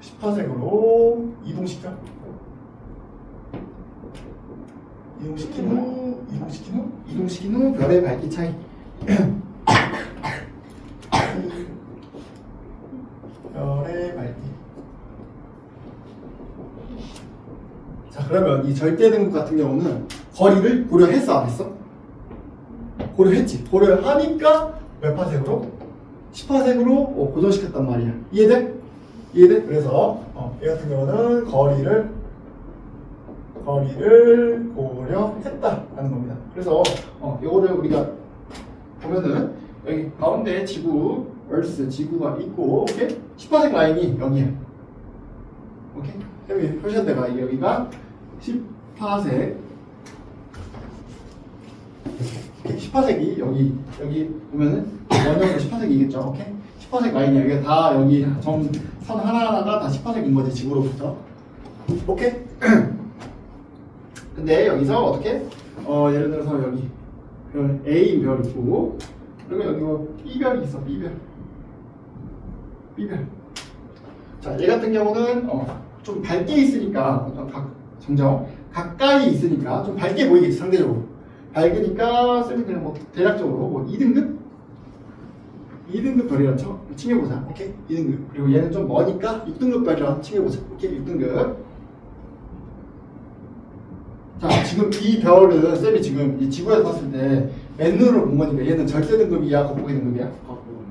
10파색으로 이동시킨 후 별의 밝기 차이. 별의 밝기. 자, 그러면 이 절대 등급 같은 경우는 거리를 고려했어, 안 했어? 고려했지. 고려하니까 몇 파색으로? 10파색으로 고정시켰단 말이야. 이해돼? 그래서 이 같은 경우는 거리를 고려했다라는 겁니다. 그래서 이거를 우리가 보면은 여기 가운데 지구가 있고, 오케이? 10파색 라인이 여기야. 오케이? 여기 표시한데가 여기가 10파색. 10파색이 여기 보면은 원형으로 10파색이겠죠. 오케이? 10파색 라인이 여기가 다 여기 선 하나하나가 다 10파색인 거지, 지구로부터. 오케이? 근데 여기서 어떻게? 예를 들어서 여기 별 A인 별 있고, 그리고 여기 뭐 B별이 있어. B별. 자, 얘 같은 경우는 좀 밝게 있으니까 점점 가까이 있으니까 좀 밝게 보이겠지, 상대적으로. 밝으니까 쌤이 그냥 뭐 대략적으로 2등급? 2등급 별이라고 칭해보자. 오케이? 2등급. 그리고 얘는 좀 머니까 6등급 별이라고 칭해보자. 오케이? 6등급. 자, 지금 이 별은 쌤이 지금 이 지구에서 봤을 때 맨눈으로 본 거니까 얘는 절대 등급이야, 겉보기 등급이야?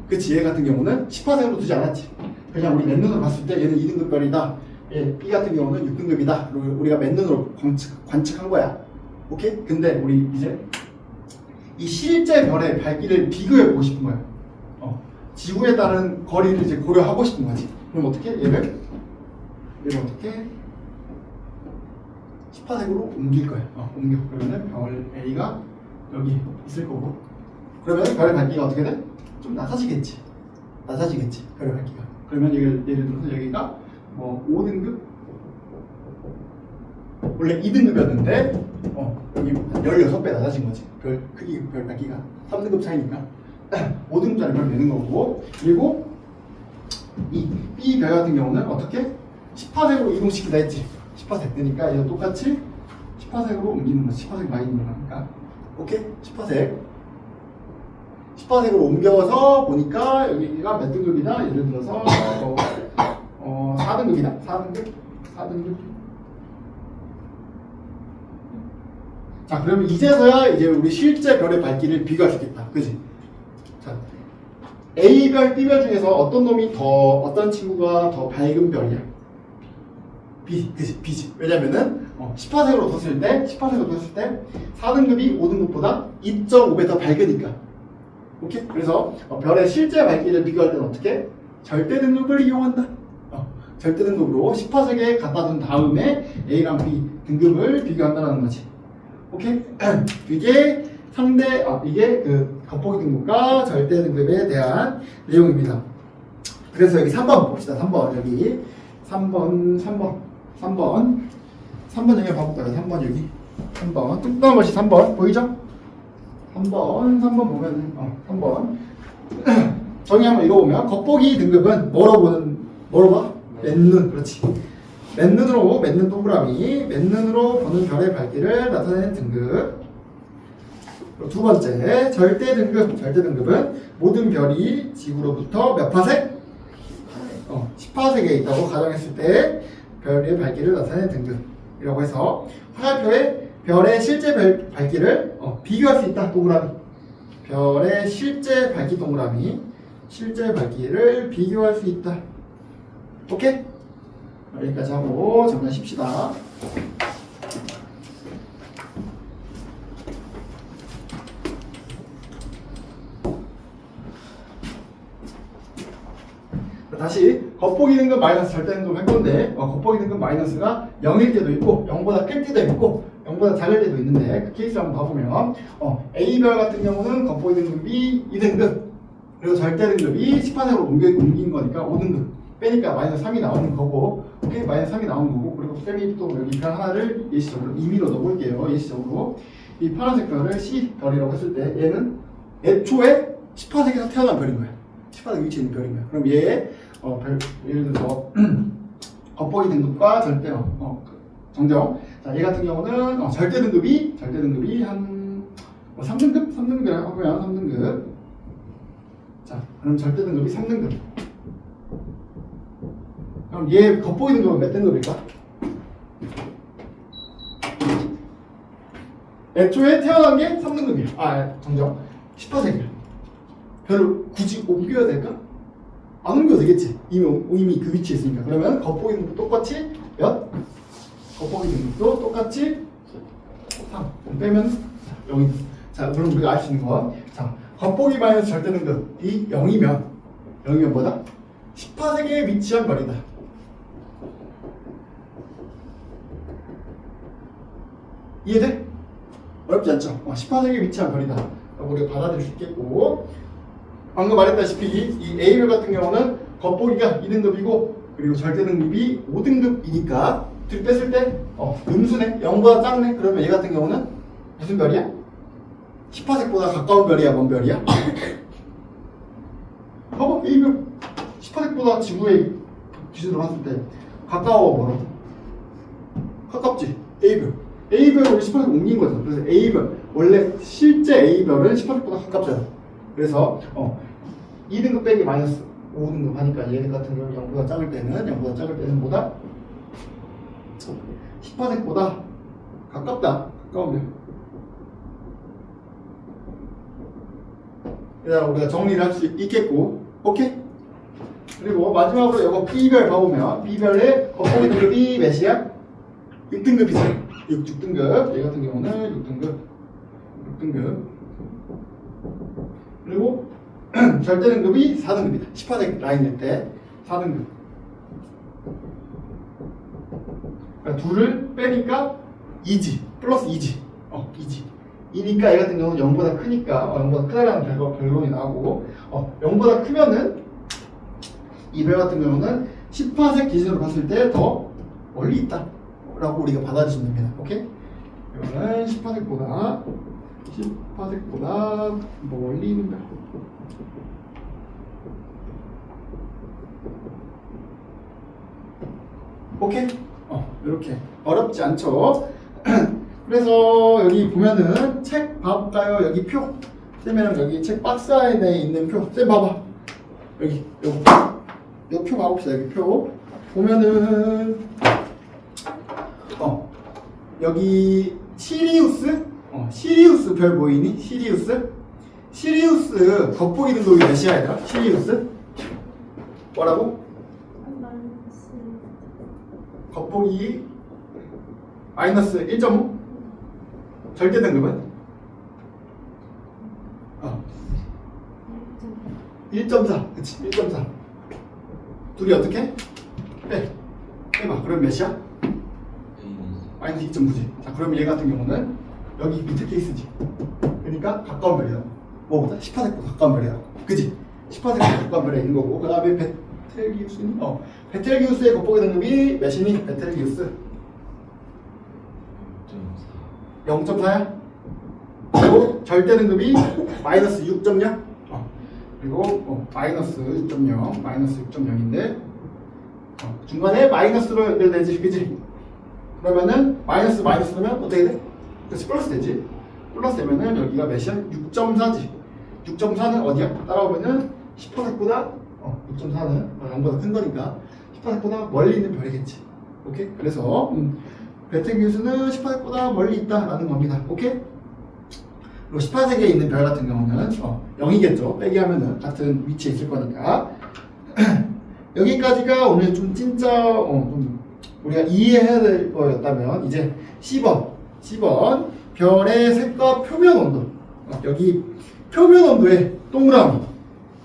그치? 얘 같은 경우는 10화색으로 두지 않았지. 그냥 우리 맨눈으로 봤을 때 얘는 2등급 별이다. 얘 B 같은 경우는 6등급이다. 그리고 우리가 맨눈으로 관측한 거야. 오케이? 근데 우리 이제 이 실제 별의 밝기를 비교해 보고 싶은 거야. 지구에 따른 거리를 이제 고려하고 싶은 거지. 그럼 어떻게? 얘를 어떻게? 10화색으로 옮길 거야. 옮겨. 그러면은 별 A가 여기 있을 거고. 그러면 별의 밝기가 어떻게 돼? 좀 낮아지겠지. 별의 밝기가. 그러면 예를 들어서 여기가 뭐 5등급? 원래 2등급이었는데 여기 한 16배 낮아진 거지. 별 크기, 별 밝기가 3등급 차이니까 5등급짜리 별 내는 거고. 그리고 이 B 별 같은 경우는 어떻게? 10화색으로 이동시키다 했지. 10화색 되니까 이거 똑같이 10화색으로 옮기는 거지. 10화색 많이 늘어나니까. 오케이? 10화색으로 옮겨서 보니까 여기가 몇 등급이다? 예를 들어서 4등급이다. 4등급. 자, 그러면 이제서야 이제 우리 실제 별의 밝기를 비교할 수 있겠다. 그지? 자, A별, B별 중에서 어떤 친구가 더 밝은 별이야? B, 그지? B지. 왜냐면은 10화색으로 뒀을 때 4등급이 5등급보다 2.5배 더 밝으니까. 오케이? 그래서 별의 실제 밝기를 비교할 때는 어떻게? 절대 등급을 이용한다. 절대 등급으로 10화색에 갖다 둔 다음에 A랑 B 등급을 비교한다는 거지. 오케이? 이게 이게 그 겉보기 등급과 절대 등급에 대한 내용입니다. 그래서 여기 3번 봅시다. 3번 여기 3번 여기 봐볼까요? 3번 여기 3번 뚱뚱한 것이 3번 보이죠? 3번 보면 3번 정의 한번 읽어보면 겉보기 등급은 뭐로 봐? 맨눈. 그렇지. 맨눈 동그라미 맨눈으로 보는 별의 밝기를 나타내는 등급. 두 번째 절대 등급은 모든 별이 지구로부터 몇 화색? 10화색에 있다고 가정했을 때 별의 밝기를 나타내는 등급이라고 해서 화살표에 별의 실제 밝기를 비교할 수 있다. 동그라미 별의 실제 밝기 동그라미 실제 밝기를 비교할 수 있다. 오케이? 여기까지 하고 잠깐 쉽시다. 다시 겉보기 등급 마이너스 절대 등급 할 건데 겉보기 등급 마이너스가 0일 때도 있고 0보다 클 때도 있고 0보다 작을 때도 있는데 그 케이스를 한번 봐보면 A별 같은 경우는 겉보기 등급이 2등급 그리고 절대 등급이 10화색으로 옮긴 거니까 5등급 빼니까 마이너스 3이 나오는 거고 오케이? 마이너스 3이 나오는 거고 그리고 쌤이 또 여기 별 하나를 예시적으로 임의로 넣어볼게요. 예시적으로 이 파란색 별을 C별이라고 했을 때 얘는 애초에 10화색에서 태어난 별인 거야. 10화색 위치에 있는 별인 거야. 그럼 얘 예를 들어서 겉보기 등급과 절대 정정. 자, 얘 같은 경우는 절대 등급이 한 3등급? 3등급이라고 하면 3등급. 자, 그럼 절대 등급이 3등급. 그럼 얘 겉보기 등급은 몇 등급일까? 애초에 태어난 게 3등급이야. 정정. 10화색이야. 별을 굳이 옮겨야 될까? 안 옮겨도 되겠지. 이미 그 위치에 있으니까. 그러면 겉보기 등급도 똑같이 몇? 겉보기 등급도 똑같이 3. 빼면 0이. 자, 그럼 우리가 알 수 있는 건 자, 겉보기 마이너스 절대 등급이 0이면 뭐다? 10화색에 위치한 별이다. 이해돼? 어렵지 않죠? 10화색에 위치한 별이다. 우리가 받아들일 수 있겠고 방금 말했다시피 이 A별 같은 경우는 겉보기가 2등급이고 그리고 절대 등급이 5등급이니까 둘 뺐을 때 음수네 0보다 작네. 그러면 얘 같은 경우는 무슨 별이야? 10화색보다 가까운 별이야? 먼 별이야? 봐봐 A별 10화색보다 지구의 기준으로 봤을 때 가까워 멀어? 가깝지? A별을 10화색 옮긴 거죠. 그래서 A별 원래 실제 A별은 10화색보다 가깝잖아. 그래서 2등급 빼기 마이너스 5등급 하니까 얘 같은 경우 0보다 작을 때는 보다 10파섹보다 가깝다. 가까우면 그다음 우리가 정리를 할 수 있겠고, 오케이? 그리고 마지막으로 이거 B별 봐보면 B별의 겉보기 등급이 몇이야? 6등급이지. 6등급. 얘 같은 경우는 6등급. 그리고 절대 등급이 4등급이다. 10파섹 라인일 때 4등급. 그러니까 둘을 빼니까 2지. 플러스 2지. 2지. 이니까 얘 같은 경우는 0보다 크니까 0보다 크다라는 결론이 나오고 0보다 크면은 이 별 같은 경우는 10파섹 기준으로 봤을 때 더 멀리 있다 라고 우리가 받아주시면 됩니다. 오케이? 이거는 10파섹보다 멀리 있는 별. 오케이? 이렇게 어렵지 않죠? 그래서 여기 보면은 책 봐볼까요? 여기 표. 쌤이랑 여기 책 박스 안에 있는 표. 쌤 봐봐. 여기 표 봐봅시다. 여기 표. 보면은 여기 시리우스 별 보이니? 시리우스 겉보기 등급이 몇이야 얘들아? 시리우스? 뭐라고? 겉보기 마이너스 1.5? 절대 등급은? 1.4. 그치, 1.4. 둘이 어떻게? 빼봐. 그럼 몇이야? 마이너스 2.9지. 자, 그럼 얘 같은 경우는 여기 밑에 케이스지. 그러니까 가까운 별이다. 뭐보다? 10파섹보다 가까운 별이야. 그치? 10파섹보다 가까운 별에 있는 거고. 그 다음에 베텔기우스니? 베텔기우스의 겉보기 등급이 몇이니? 베텔기우스 0.4야? 그리고 절대 등급이 마이너스 6.0? 그리고 마이너스 6.0인데 중간에 마이너스로 연결되지, 그지? 그러면은 마이너스면 어떻게 돼? 그렇지, 플러스 되지. 플러스 되면은 여기가 몇이야? 6.4지. 6.4는 어디야? 따라오면은 10파섹보다 6.4는 0보다 큰 거니까 10파섹보다 멀리 있는 별이겠지. 오케이? 그래서 베텔기우스는 10파섹보다 멀리 있다라는 겁니다. 오케이? 그리고 10파섹에 있는 별 같은 경우는 0이겠죠. 빼기 하면은 같은 위치에 있을 거니까. 여기까지가 오늘 좀 진짜 좀 우리가 이해해야 될 거였다면 이제 10번 별의 색과 표면 온도. 여기 표면 온도에 동그라미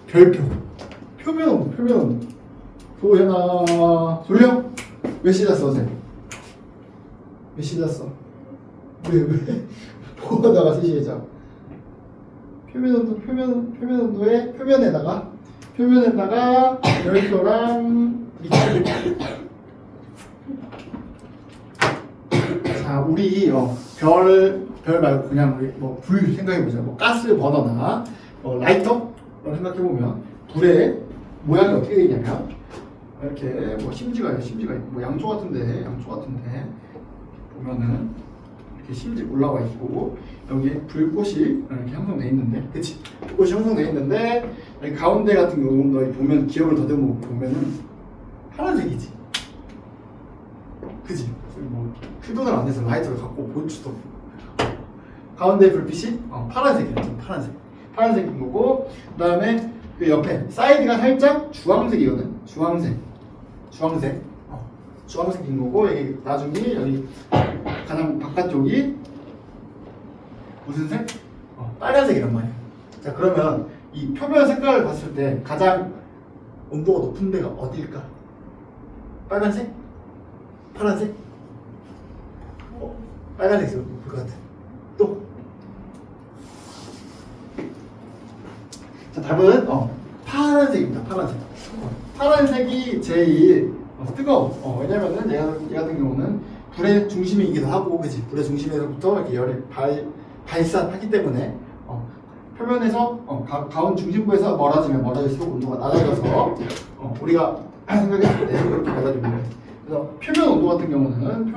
별표. 표면 온도. 도현아 졸려? 몇 시 잤어 어제? 몇 시 잤어? 왜? 보다가 3시에 자. 표면 온도에 표면에다가 별표랑 밑줄. 자, 우리 별 말고 그냥 우리 불 생각해보자. 가스 버너나 라이터 생각해 보면 불의 모양이 어떻게 되냐면 이렇게 심지가 있고 양초 같은데 보면은 이렇게 심지 올라와 있고 여기에 불꽃이 이렇게 형성돼 있는데, 그치? 불꽃이 형성돼 있는데 여기 가운데 같은 경우 보면 기억을 더듬어 보면은 파란색이지, 그치? 휴돈을 안 해서 라이터를 갖고 볼 수도 없고 가운데 불빛이 파란색이야. 파란색인 거고, 그 다음에 그 옆에 사이드가 살짝 주황색이거든. 주황색인 거고, 여기 나중에 여기 가장 바깥쪽이 무슨 색? 빨간색이란 말이야. 자, 그러면 이 표면 색깔을 봤을 때 가장 온도가 높은 데가 어딜까? 빨간색? 파란색? 빨간색이 높을 것 같아. 또? 자, 답은 파란색입니다. 파란색이 제일 뜨거워. 왜냐면은 얘 같은 경우는 불의 중심이기도 하고, 그치? 불의 중심에서부터 이렇게 열이 발산하기 때문에 표면에서 가운 중심부에서 멀어질수록 온도가 낮아져서 우리가 생각했을 때 그렇게 받아주면 돼요. 그래서 표면 온도 같은 경우는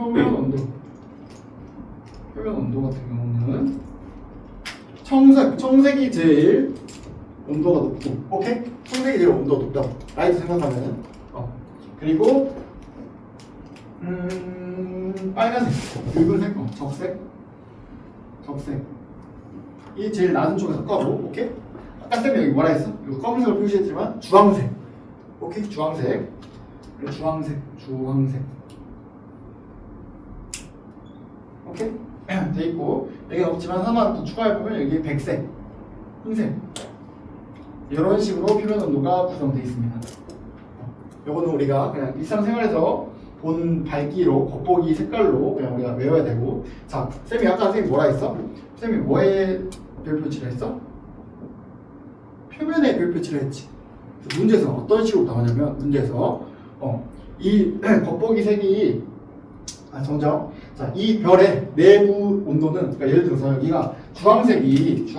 청색이 제일 온도가 높고, 오케이? 청색이 제일 온도가 높다고. 라이트 생각하면은. 그리고 빨간색, 붉은색, 적색. 이 제일 낮은 쪽에서 꺼고, 오케이? 아까 쌤이 여기 뭐라 했어? 이거 검은색으로 표시했지만 주황색, 오케이? 주황색. 오케이? 돼 있고 여기 없지만 하나 더 추가해보면 여기 백색, 흰색 이런 식으로 표면 온도가 구성되어 있습니다. 요거는 우리가 그냥 일상생활에서 본 밝기로 겉보기 색깔로 그냥 우리가 외워야 되고. 자, 쌤이 아까 선생님이 뭐라 했어? 쌤이 뭐에 별 표치를 했어? 표면에 별 표치를 했지. 문제에서 어떤 식으로 나오냐면 문제에서 이 겉보기 색이 정정. 자, 이 별의 내부 온도는, 그러니까 예를 들어서 여기가 주황색이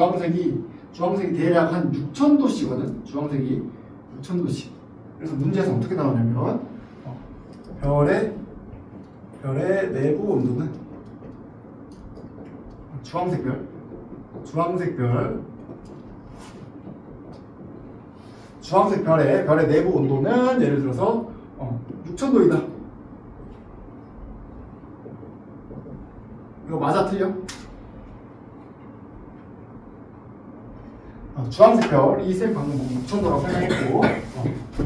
대략 한 6,000도씨거든. 주황색이 6,000도씨. 그래서 문제에서 어떻게 나오냐면 별의 내부 온도는 주황색 별의 내부 온도는 예를 들어서 6,000도이다. 이거 맞아 틀려? 주황색 별, 이 쌤 방금 6,000도라고 설명했고,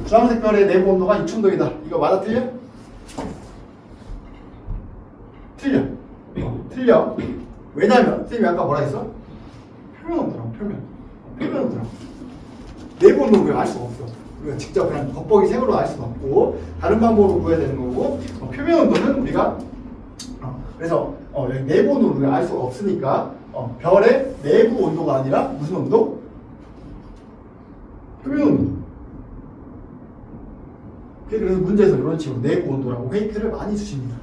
주황색 별의 내부 온도가 6,000도이다. 이거 맞아 틀려? 틀려. 왜냐면 쌤이 아까 뭐라 했어? 표면 온도라고. 내부 온도는 우리가 알 수가 없어. 우리가 직접 그냥 겉보기 색으로 알 수가 없고 다른 방법으로 구해야 되는 거고, 표면 온도는 우리가 그래서 내부 온도를 우리가 알 수가 없으니까 별의 내부 온도가 아니라 무슨 온도? 표면 온도. 그래서 문제에서 이런 식으로 내부 온도라고 페이크를 많이 주십니다.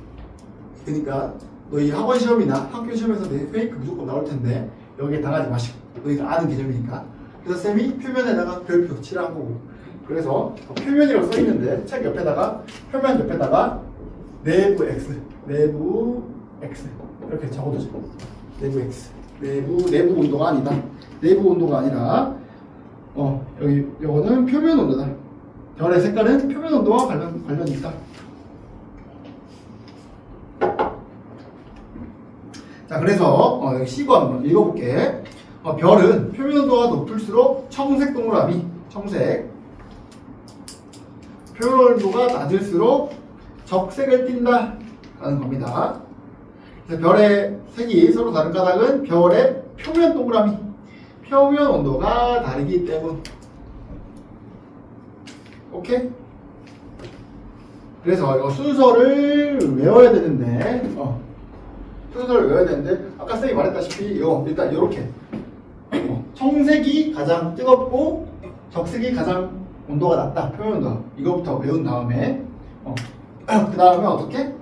그러니까 너희 학원 시험이나 학교 시험에서 내 페이크 무조건 나올 텐데 여기에 당하지 마시고, 너희가 아는 개념이니까. 그래서 쌤이 표면에다가 별표 칠한 거고, 그래서 표면이라고 써 있는데 책 옆에다가, 표면 옆에다가 내부 X 이렇게 적어두죠. 내부 X, 내부 온도가 아니다. 내부 온도가 아니라 여기 요거는 표면 온도다. 별의 색깔은 표면 온도와 관련이 있다. 자, 그래서 여기 C번 한번 읽어볼게. 별은 표면 온도가 높을수록 청색 동그라미, 표면 온도가 낮을수록 적색을 띈다 라는 겁니다. 그래서 별의 색이 서로 다른 까닭은 별의 표면 동그라미, 표면 온도가 다르기 때문. 오케이? 그래서 이거 순서를 외워야 되는데 아까 쌤이 말했다시피 이거 일단 이렇게 청색이 가장 뜨겁고 적색이 가장 온도가 낮다, 표면 온도가. 이거부터 외운 다음에 그 다음에 어떻게?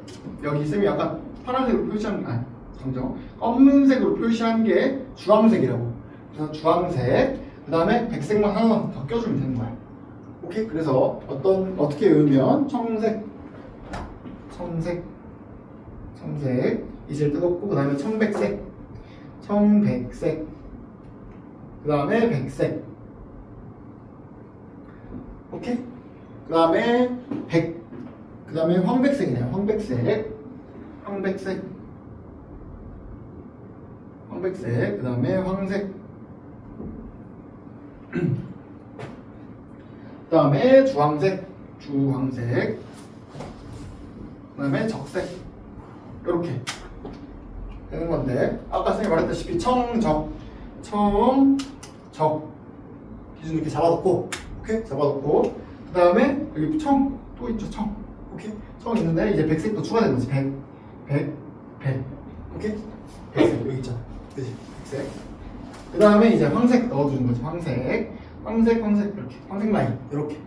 여기 쌤이 아까 파란색으로 표시한, 검은색으로 표시한 게 주황색이라고. 그래서 주황색, 그 다음에 백색만 하나 더 껴주면 되는 거야. 오케이? 그래서 어떻게 외우면 청색 이 제일 뜨겁고, 그 다음에 청백색, 그 다음에 백색. 오케이? 그 다음에 그 다음에 황백색이네요. 황백색, 그 다음에 황색, 그 다음에 주황색, 그 다음에 적색. 이렇게 되는 건데, 아까 선생님이 말했다시피 청적 기준 이렇게 잡아놓고, 오케이? 잡아놓고, 그 다음에 여기 청 또 있죠. 오케이? 청 있는데 이제 백색도 추가된 거지. 백 오케이? 백색 여기 있잖아. 그치? 백색. 그 다음에 이제 황색 넣어주는 거지. 황색 이렇게, 황색 라인 이렇게.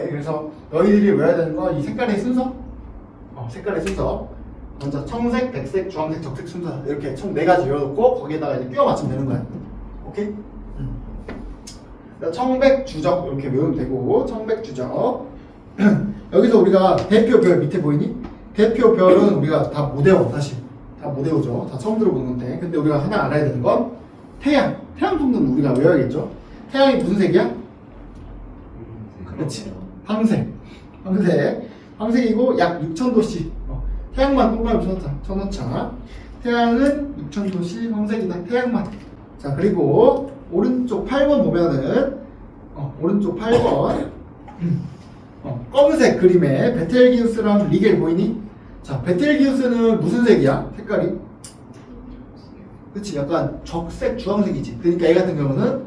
그래서 너희들이 외워야 되는 건 이 색깔의 순서. 색깔의 순서. 먼저 청색, 백색, 주황색, 적색 순서 이렇게 총 4가지 외워놓고 거기에다가 이제 끼워 맞추면 되는 거야. 오케이? 청백, 주적 이렇게 외우면 되고, 청백, 주적. 여기서 우리가 대표별 밑에 보이니? 대표별은 우리가 다 못 외워. 다시 다 못 외우죠. 다 처음 들어보는 건데, 근데 우리가 하나 알아야 되는 건 태양. 태양 성분은 우리가 외워야겠죠. 태양이 무슨 색이야? 그렇지. 황색이고 약 6,000도씨. 태양만 동그라미 쳐놓자. 태양은 6,000도씨 황색이다. 태양만. 자, 그리고 오른쪽 8번 보면은 오른쪽 8번 검은색 그림에 베텔기우스랑 리겔 보이니? 자, 베텔기우스는 무슨 색이야? 색깔이? 그치, 약간 적색 주황색이지. 그러니까 얘 같은 경우는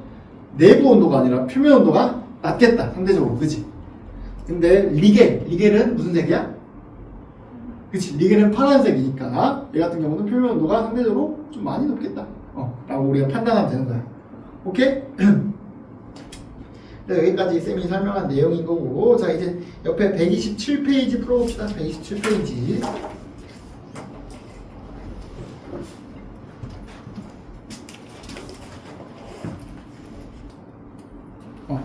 내부 온도가 아니라 표면 온도가 낮겠다, 상대적으로. 그치? 근데 리겔은 무슨 색이야? 그치, 리겔은 파란색이니까 얘 같은 경우는 표면 온도가 상대적으로 좀 많이 높겠다, 라고 우리가 판단하면 되는 거야. 오케이? 네, 여기까지 쌤이 설명한 내용인 거고, 자, 이제 옆에 127페이지 풀어봅시다. 127페이지.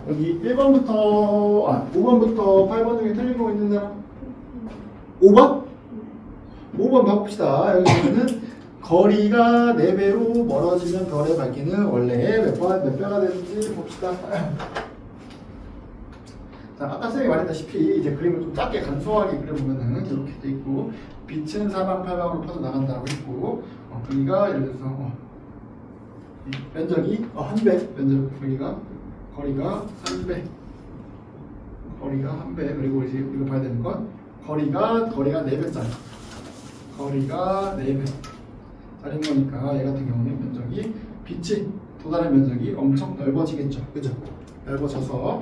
여기 1번부터 5번부터 8번 중에 틀린 거 있는 사람? 5번? 5번 봐봅시다. 여기 보면은 거리가 4배로 멀어지면 별의 밝기는 원래 몇 배가 되는지 봅시다. 자, 아까 쌤이 말했다시피 이제 그림을 좀 작게 간소하게 그려보면은 이렇게 돼 있고, 빛은 사방팔방으로 퍼져나간다고 했고, 거리가 예를 들어서 면적이 1배, 거리가 1배, 그리고 이제 우리가 봐야 되는 건 거리가 4배짜리, 거리가 4배 짜린 거니까 얘 같은 경우는 면적이, 빛이 도달한 면적이 엄청 넓어지겠죠. 그죠? 넓어져서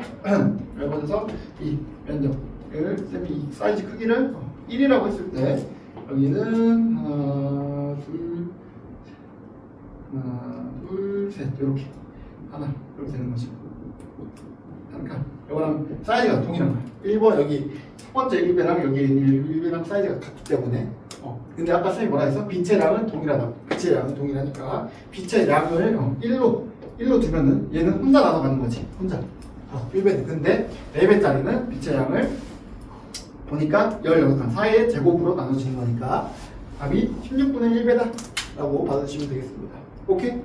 이 면적을 쌤이 이 사이즈 크기를 1이라고 했을 때 여기는 하나 둘 셋 이렇게 되는 거지. 그러니까 이거랑 사이즈가 동일한 거야. 1번 여기 첫 번째 1배랑 여기 1배랑 사이즈가 같기 때문에 근데 아까 쌤이 뭐라 했어? 빛의 양은 동일하다. 빛의 양은 동일하니까 빛의 양을 1로 두면은 얘는 혼자 나눠가는 거지. 혼자 1배. 근데 4배짜리는 빛의 양을 보니까 16칸 4의 제곱으로 나눠지는 거니까 답이 16분의 1배다 라고 받으시면 되겠습니다. 오케이?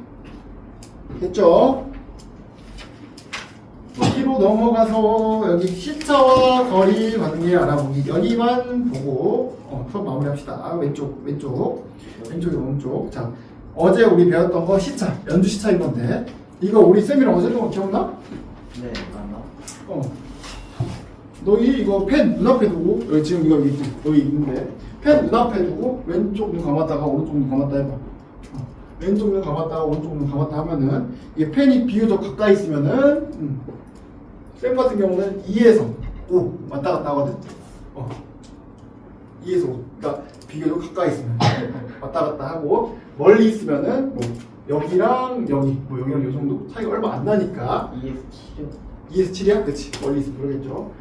됐죠? 뒤로 넘어가서 여기 시차와 거리 관계 알아보기, 여기만 보고 수업 마무리합시다. 왼쪽이 오른쪽. 자, 어제 우리 배웠던 거 시차, 연주 시차인 건데 이거 우리 쌤이랑 어제 했던 거 기억나? 네, 맞나? 너희 이거 펜 눈앞에 두고, 여기 지금 이거 여기 있는데 펜 눈앞에 두고 왼쪽 눈 감았다가 오른쪽 눈 감았다 해봐. 왼쪽 눈 감았다가 오른쪽 눈 감았다 하면은 이게 펜이 비교적 가까이 있으면은 쌤 같은 경우는 2에서 5 왔다 갔다 하거든. 2에서 5. 그러니까 비교적 가까이 있으면 왔다 갔다 하고, 멀리 있으면은 뭐 여기랑 여기랑 요 정도 차이가 얼마 안 나니까 2에서 7이야? 그치. 멀리 있으면 그러겠죠.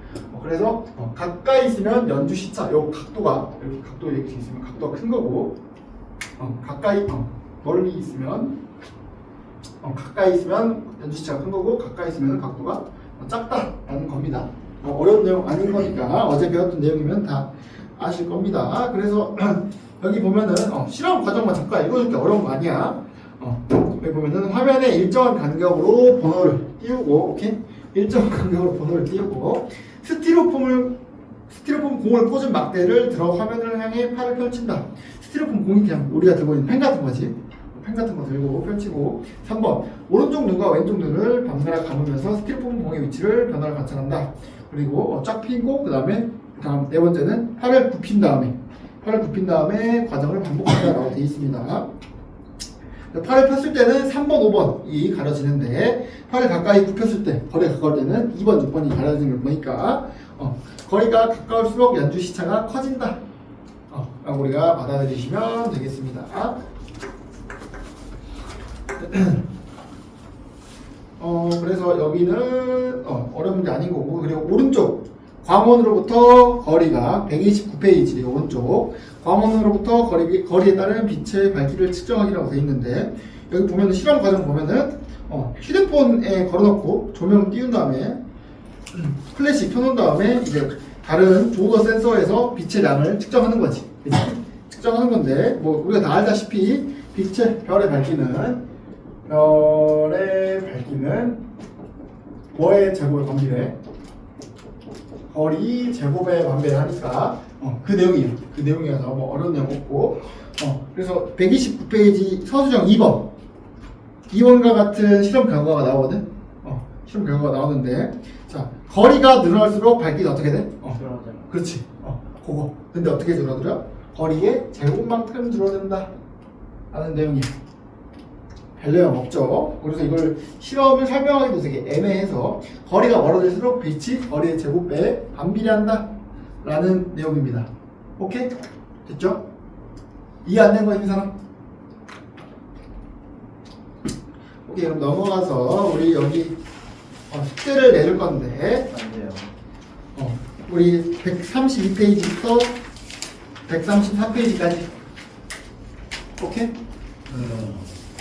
그래서 가까이 있으면 연주 시차, 요 각도가 이렇게 이렇게 있으면 각도가 큰 거고, 멀리 있으면 가까이 있으면 연주 시차가 큰 거고, 가까이 있으면 각도가 작다라는 겁니다. 어려운 내용 아닌 거니까 어제 배웠던 내용이면 다 아실 겁니다. 그래서 여기 보면은 실험 과정만 잠깐 읽어줄게. 어려운 거 아니야. 여기 보면은 화면에 일정한 간격으로 번호를 띄우고, 오케이? 일정한 간격으로 번호를 띄우고, 스티로폼 공을 꽂은 막대를 들어 화면을 향해 팔을 펼친다. 스티로폼 공이 그냥 우리가 들고 있는 펜 같은 거지. 펜 같은 거 들고 펼치고. 3번 오른쪽 눈과 왼쪽 눈을 번갈아 감으면서 스티로폼 공의 위치를 변화를 관찰한다. 그리고 쫙 펴고 다음 네 번째는 팔을 굽힌 다음에 과정을 반복한다라고 되어 있습니다. 팔을 폈을 때는 3번, 5번이 가려지는데, 팔을 가까이 굽혔을 때, 거리가 가까울 때는 2번, 6번이 가려지는 걸 보니까 거리가 가까울수록 연주 시차가 커진다 라고 우리가 받아들이시면 되겠습니다. 그래서 여기는 어려운 문제 아닌 거고, 그리고 오른쪽 광원으로부터 거리가 129페이지 오른쪽 광원으로부터 거리에 따른 빛의 밝기를 측정하기라고 되어 있는데, 여기 보면은 실험 과정 보면은 휴대폰에 걸어놓고 조명 띄운 다음에 플래시 켜놓은 다음에 이제 다른 조거 센서에서 빛의 양을 측정하는 거지. 그치? 측정하는 건데, 뭐 우리가 다 알다시피 별의 밝기는 뭐의 제곱을 범위래? 거리 제곱에 반배하니까 그 내용이에요. 그 내용이어서 뭐 어려운 내용 없고 그래서 129페이지 서수정 2번 2번과 같은 실험 결과가 나오거든. 실험 결과가 나오는데 자 거리가 늘어날수록 밝기는 어떻게 돼? 줄어들어. 그렇지. 그거. 근데 어떻게 줄어들어? 거리의 제곱만큼 줄어든다. 라는 내용이에요. 별 내용 없죠. 그래서 이걸 실험을 설명하기도 되게 애매해서 거리가 멀어질수록 빛이 거리의 제곱배에 반비례한다. 라는 내용입니다. 오케이? 됐죠? 이해 안 된 거 있는 사람? 오케이, 그럼 넘어가서 우리 여기 숙제를 내줄 건데 안 돼요. 우리 132페이지부터 133페이지까지 오케이?